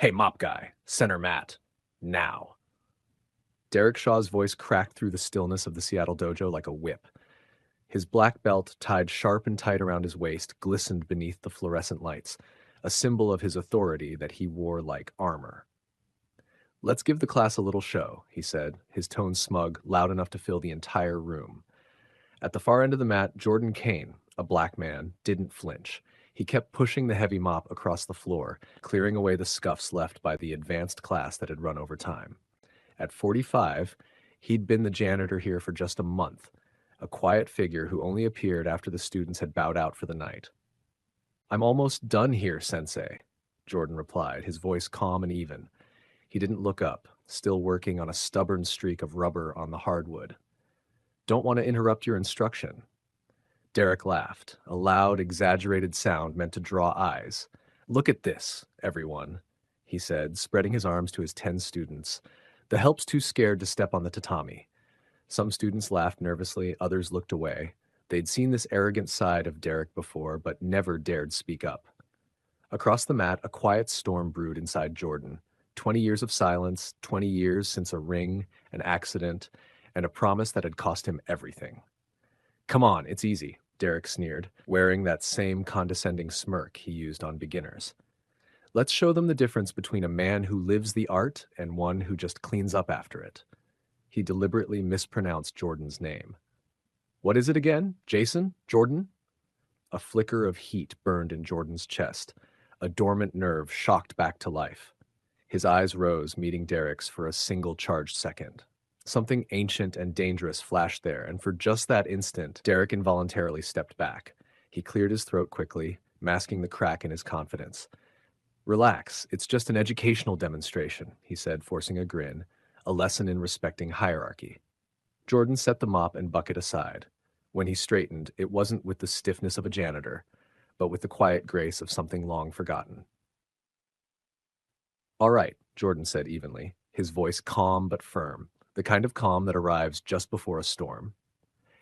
Hey, mop guy, center mat. Now. Derek Shaw's voice cracked through the stillness of the Seattle dojo like a whip. His black belt, tied sharp and tight around his waist, glistened beneath the fluorescent lights, a symbol of his authority that he wore like armor. Let's give the class a little show, he said, his tone smug, loud enough to fill the entire room. At the far end of the mat, Jordan Kane, a black man, didn't flinch. He kept pushing the heavy mop across the floor, clearing away the scuffs left by the advanced class that had run over time. At 45, he'd been the janitor here for just a month, a quiet figure who only appeared after the students had bowed out for the night. I'm almost done here, Sensei, Jordan replied, his voice calm and even. He didn't look up, still working on a stubborn streak of rubber on the hardwood. Don't want to interrupt your instruction. Derek laughed, a loud, exaggerated sound meant to draw eyes. Look at this, everyone, he said, spreading his arms to his 10 students. The help's too scared to step on the tatami. Some students laughed nervously, others looked away. They'd seen this arrogant side of Derek before, but never dared speak up. Across the mat, a quiet storm brewed inside Jordan. 20 years of silence, 20 years since a ring, an accident, and a promise that had cost him everything. Come on, it's easy, Derek sneered, wearing that same condescending smirk he used on beginners. Let's show them the difference between a man who lives the art and one who just cleans up after it. He deliberately mispronounced Jordan's name. What is it again? Jason? Jordan? A flicker of heat burned in Jordan's chest, a dormant nerve shocked back to life. His eyes rose, meeting Derek's for a single charged second. Something ancient and dangerous flashed there, and for just that instant, Derek involuntarily stepped back. He cleared his throat quickly, masking the crack in his confidence. Relax, it's just an educational demonstration, he said, forcing a grin, a lesson in respecting hierarchy. Jordan set the mop and bucket aside. When he straightened, it wasn't with the stiffness of a janitor, but with the quiet grace of something long forgotten. All right, Jordan said evenly, his voice calm but firm, the kind of calm that arrives just before a storm.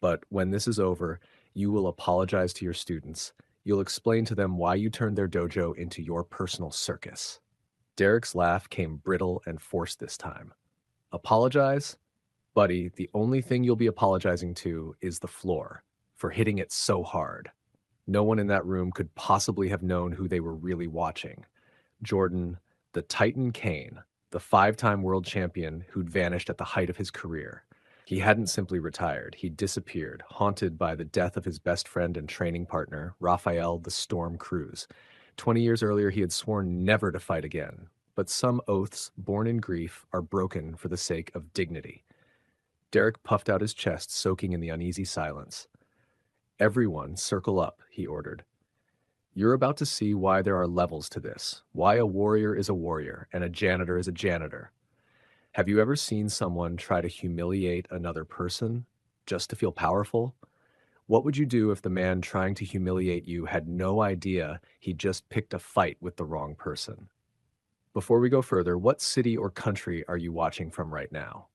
But when this is over, you will apologize to your students. You'll explain to them why you turned their dojo into your personal circus. Derek's laugh came brittle and forced this time. Apologize? Buddy, the only thing you'll be apologizing to is the floor, for hitting it so hard. No one in that room could possibly have known who they were really watching. Jordan, the Titan Kane, the 5-time world champion who'd vanished at the height of his career. He hadn't simply retired, he'd disappeared, haunted by the death of his best friend and training partner, Raphael the Storm Cruz. 20 years earlier, he had sworn never to fight again. But some oaths, born in grief, are broken for the sake of dignity. Derek puffed out his chest, soaking in the uneasy silence. Everyone, circle up, he ordered. You're about to see why there are levels to this, why a warrior is a warrior and a janitor is a janitor. Have you ever seen someone try to humiliate another person just to feel powerful? What would you do if the man trying to humiliate you had no idea he just picked a fight with the wrong person? Before we go further, what city or country are you watching from right now?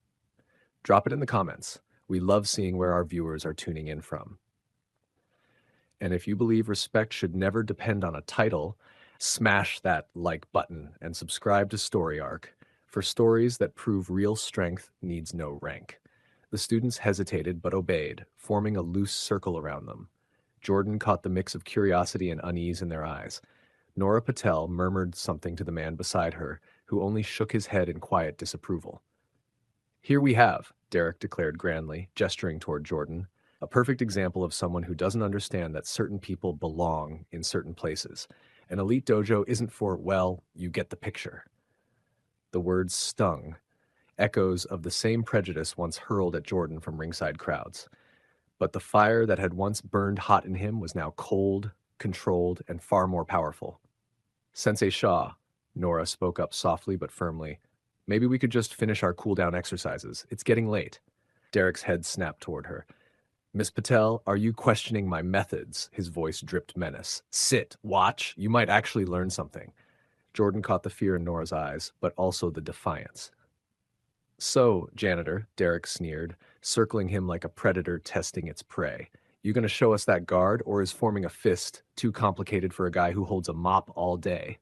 Drop it in the comments. We love seeing where our viewers are tuning in from. And if you believe respect should never depend on a title, smash that like button and subscribe to Story Arc. For stories that prove real strength needs no rank. The students hesitated but obeyed, forming a loose circle around them. Jordan caught the mix of curiosity and unease in their eyes. Nora Patel murmured something to the man beside her, who only shook his head in quiet disapproval. Here we have, Derek declared grandly, gesturing toward Jordan, a perfect example of someone who doesn't understand that certain people belong in certain places. An elite dojo isn't for, well, you get the picture. The words stung, echoes of the same prejudice once hurled at Jordan from ringside crowds. But the fire that had once burned hot in him was now cold, controlled, and far more powerful. Sensei Shaw, Nora spoke up softly but firmly. Maybe we could just finish our cool-down exercises. It's getting late. Derek's head snapped toward her. Miss Patel, are you questioning my methods? His voice dripped menace. Sit, watch. You might actually learn something. Jordan caught the fear in Nora's eyes, but also the defiance. So, janitor, Derek sneered, circling him like a predator testing its prey. You gonna show us that guard, or is forming a fist too complicated for a guy who holds a mop all day?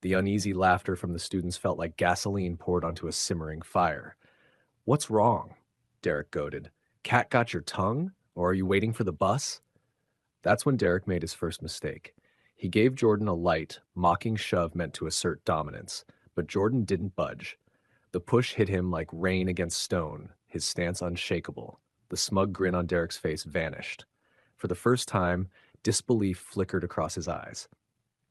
The uneasy laughter from the students felt like gasoline poured onto a simmering fire. "What's wrong?" Derek goaded. "Cat got your tongue? Or are you waiting for the bus?" That's when Derek made his first mistake. He gave Jordan a light, mocking shove meant to assert dominance, but Jordan didn't budge. The push hit him like rain against stone, his stance unshakable. The smug grin on Derek's face vanished. For the first time, disbelief flickered across his eyes.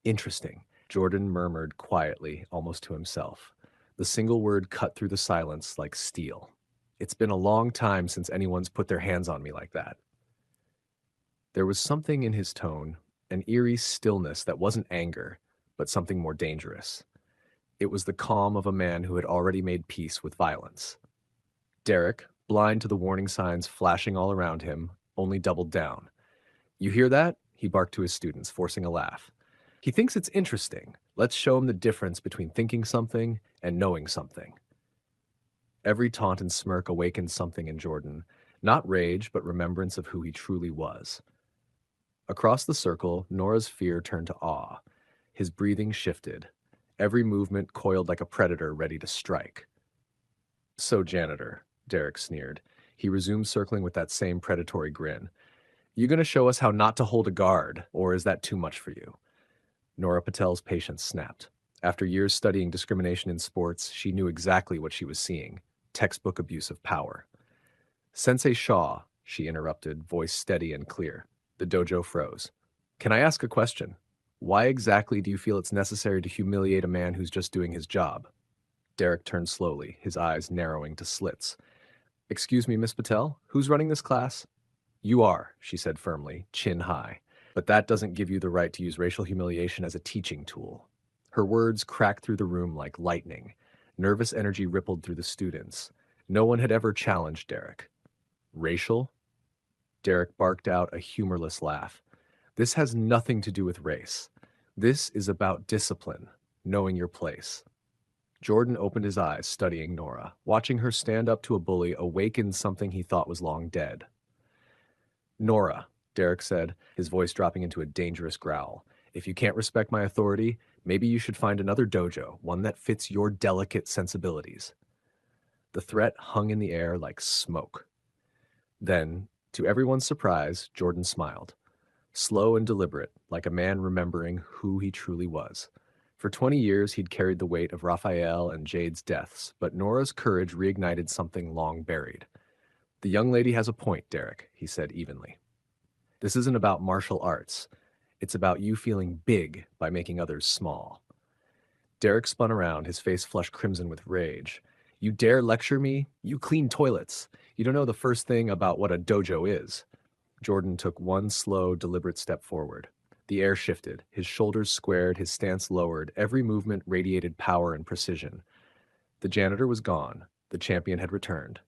"Interesting," Jordan murmured quietly, almost to himself. The single word cut through the silence like steel. "It's been a long time since anyone's put their hands on me like that." There was something in his tone, an eerie stillness that wasn't anger, but something more dangerous. It was the calm of a man who had already made peace with violence. Derek, blind to the warning signs flashing all around him, only doubled down. "You hear that?" he barked to his students, forcing a laugh. "He thinks it's interesting. Let's show him the difference between thinking something and knowing something." Every taunt and smirk awakened something in Jordan, not rage, but remembrance of who he truly was. Across the circle, Nora's fear turned to awe. His breathing shifted. Every movement coiled like a predator ready to strike. "So, janitor," Derek sneered. He resumed circling with that same predatory grin. "You gonna show us how not to hold a guard, or is that too much for you?" Nora Patel's patience snapped. After years studying discrimination in sports, she knew exactly what she was seeing: textbook abuse of power. "Sensei Shaw," she interrupted, voice steady and clear. The dojo froze. "Can I ask a question? Why exactly do you feel it's necessary to humiliate a man who's just doing his job?" Derek turned slowly, his eyes narrowing to slits. "Excuse me, Miss Patel, who's running this class?" "You are," she said firmly, chin high. "But that doesn't give you the right to use racial humiliation as a teaching tool." Her words cracked through the room like lightning. Nervous energy rippled through the students. No one had ever challenged Derek. "Racial?" Derek barked out a humorless laugh. "This has nothing to do with race. This is about discipline, knowing your place." Jordan opened his eyes, studying Nora. Watching her stand up to a bully awakened something he thought was long dead. "Nora," Derek said, his voice dropping into a dangerous growl, "if you can't respect my authority, maybe you should find another dojo, one that fits your delicate sensibilities." The threat hung in the air like smoke. Then, to everyone's surprise, Jordan smiled. Slow and deliberate, like a man remembering who he truly was. For 20 years, he'd carried the weight of Raphael and Jade's deaths, but Nora's courage reignited something long buried. "The young lady has a point, Derek," he said evenly. "This isn't about martial arts. It's about you feeling big by making others small." Derek spun around, his face flushed crimson with rage. "You dare lecture me? You clean toilets. You don't know the first thing about what a dojo is." Jordan took one slow, deliberate step forward. The air shifted, his shoulders squared, his stance lowered, every movement radiated power and precision. The janitor was gone. The champion had returned.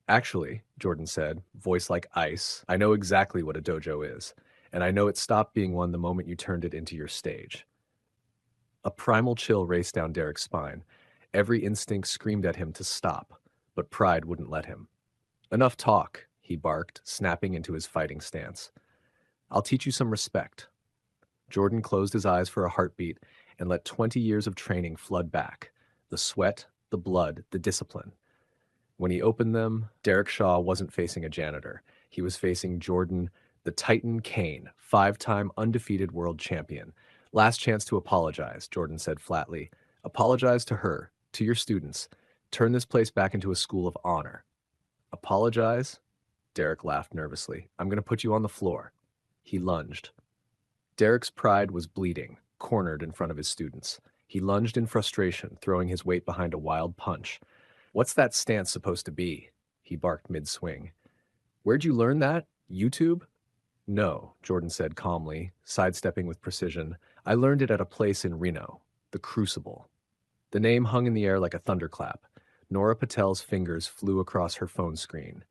"Actually," Jordan said, voice like ice, "I know exactly what a dojo is, and I know it stopped being one the moment you turned it into your stage." A primal chill raced down Derek's spine. Every instinct screamed at him to stop, but pride wouldn't let him. "Enough talk," he barked, snapping into his fighting stance. "I'll teach you some respect." Jordan closed his eyes for a heartbeat and let 20 years of training flood back. The sweat, the blood, the discipline. When he opened them, Derek Shaw wasn't facing a janitor. He was facing Jordan, the Titan Kane, 5-time undefeated world champion. "Last chance to apologize," Jordan said flatly. "Apologize to her, to your students. Turn this place back into a school of honor." "Apologize?" Derek laughed nervously. "I'm going to put you on the floor." He lunged. Derek's pride was bleeding, cornered in front of his students. He lunged in frustration, throwing his weight behind a wild punch. "What's that stance supposed to be?" he barked mid-swing. "Where'd you learn that? YouTube?" "No," Jordan said calmly, sidestepping with precision. "I learned it at a place in Reno, the Crucible." The name hung in the air like a thunderclap. Nora Patel's fingers flew across her phone screen.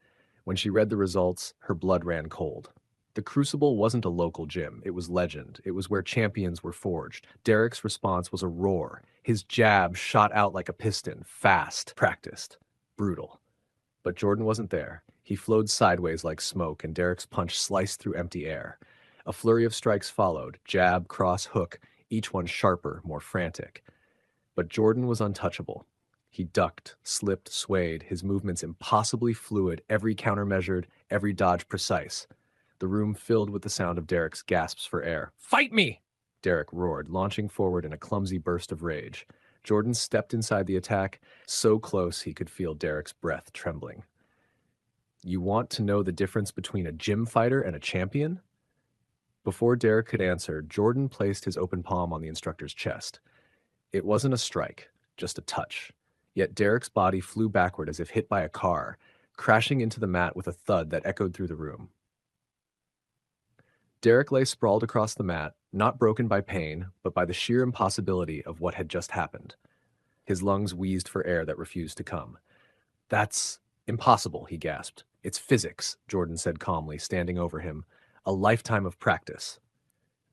When she read the results, her blood ran cold. The Crucible wasn't a local gym. It was legend. It was where champions were forged. Derek's response was a roar. His jab shot out like a piston, fast, practiced, brutal. But Jordan wasn't there. He flowed sideways like smoke, and Derek's punch sliced through empty air. A flurry of strikes followed, jab, cross, hook, each one sharper, more frantic. But Jordan was untouchable. He ducked, slipped, swayed, his movements impossibly fluid, every countermeasured, every dodge precise. The room filled with the sound of Derek's gasps for air. "Fight me!" Derek roared, launching forward in a clumsy burst of rage. Jordan stepped inside the attack, so close he could feel Derek's breath trembling. "You want to know the difference between a gym fighter and a champion?" Before Derek could answer, Jordan placed his open palm on the instructor's chest. It wasn't a strike, just a touch. Yet Derek's body flew backward as if hit by a car, crashing into the mat with a thud that echoed through the room. Derek lay sprawled across the mat, not broken by pain, but by the sheer impossibility of what had just happened. His lungs wheezed for air that refused to come. "That's impossible," he gasped. "It's physics," Jordan said calmly, standing over him. "A lifetime of practice."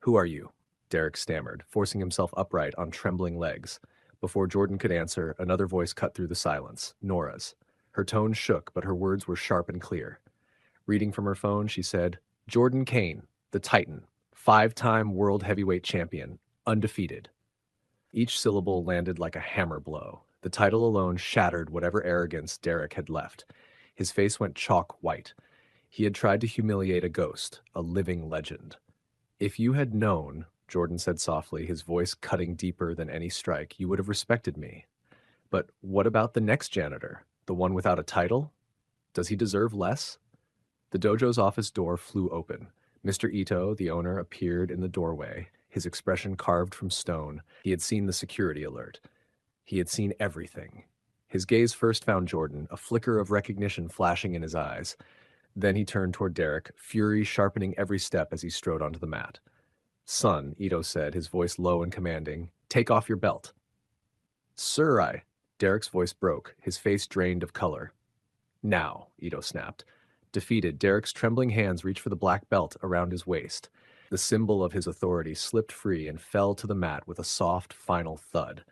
"Who are you?" Derek stammered, forcing himself upright on trembling legs. Before Jordan could answer, another voice cut through the silence, Nora's. Her tone shook, but her words were sharp and clear. Reading from her phone, she said, "Jordan Kane, the Titan, 5-time world heavyweight champion, undefeated." Each syllable landed like a hammer blow. The title alone shattered whatever arrogance Derek had left. His face went chalk white. He had tried to humiliate a ghost, a living legend. "If you had known," Jordan said softly, his voice cutting deeper than any strike, "you would have respected me. But what about the next janitor? The one without a title? Does he deserve less?" The dojo's office door flew open. Mr. Ito, the owner, appeared in the doorway, his expression carved from stone. He had seen the security alert. He had seen everything. His gaze first found Jordan, a flicker of recognition flashing in his eyes. Then he turned toward Derek, fury sharpening every step as he strode onto the mat. "Son," Ito said, his voice low and commanding, "take off your belt." "Sir, I—" Derek's voice broke, his face drained of color. "Now," Ito snapped. Defeated, Derek's trembling hands reached for the black belt around his waist. The symbol of his authority slipped free and fell to the mat with a soft, final thud.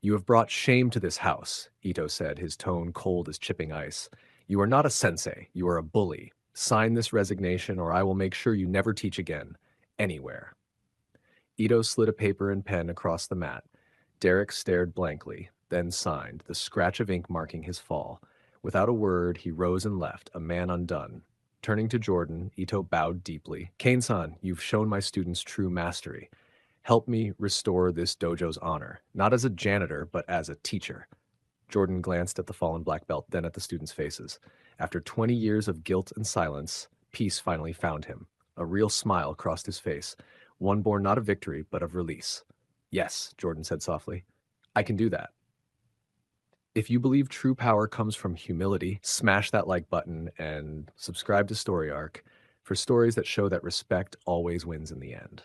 "You have brought shame to this house," Ito said, his tone cold as chipping ice. "You are not a sensei, you are a bully. Sign this resignation or I will make sure you never teach again. Anywhere." Ito slid a paper and pen across the mat. Derek stared blankly, then signed, the scratch of ink marking his fall. Without a word, he rose and left, a man undone. Turning to Jordan, Ito bowed deeply. "Kane-san, you've shown my students true mastery. Help me restore this dojo's honor, not as a janitor, but as a teacher." Jordan glanced at the fallen black belt, then at the students' faces. After 20 years of guilt and silence, peace finally found him. A real smile crossed his face, one born not of victory, but of release. "Yes," Jordan said softly, "I can do that." If you believe true power comes from humility, smash that like button and subscribe to Story Arc for stories that show that respect always wins in the end.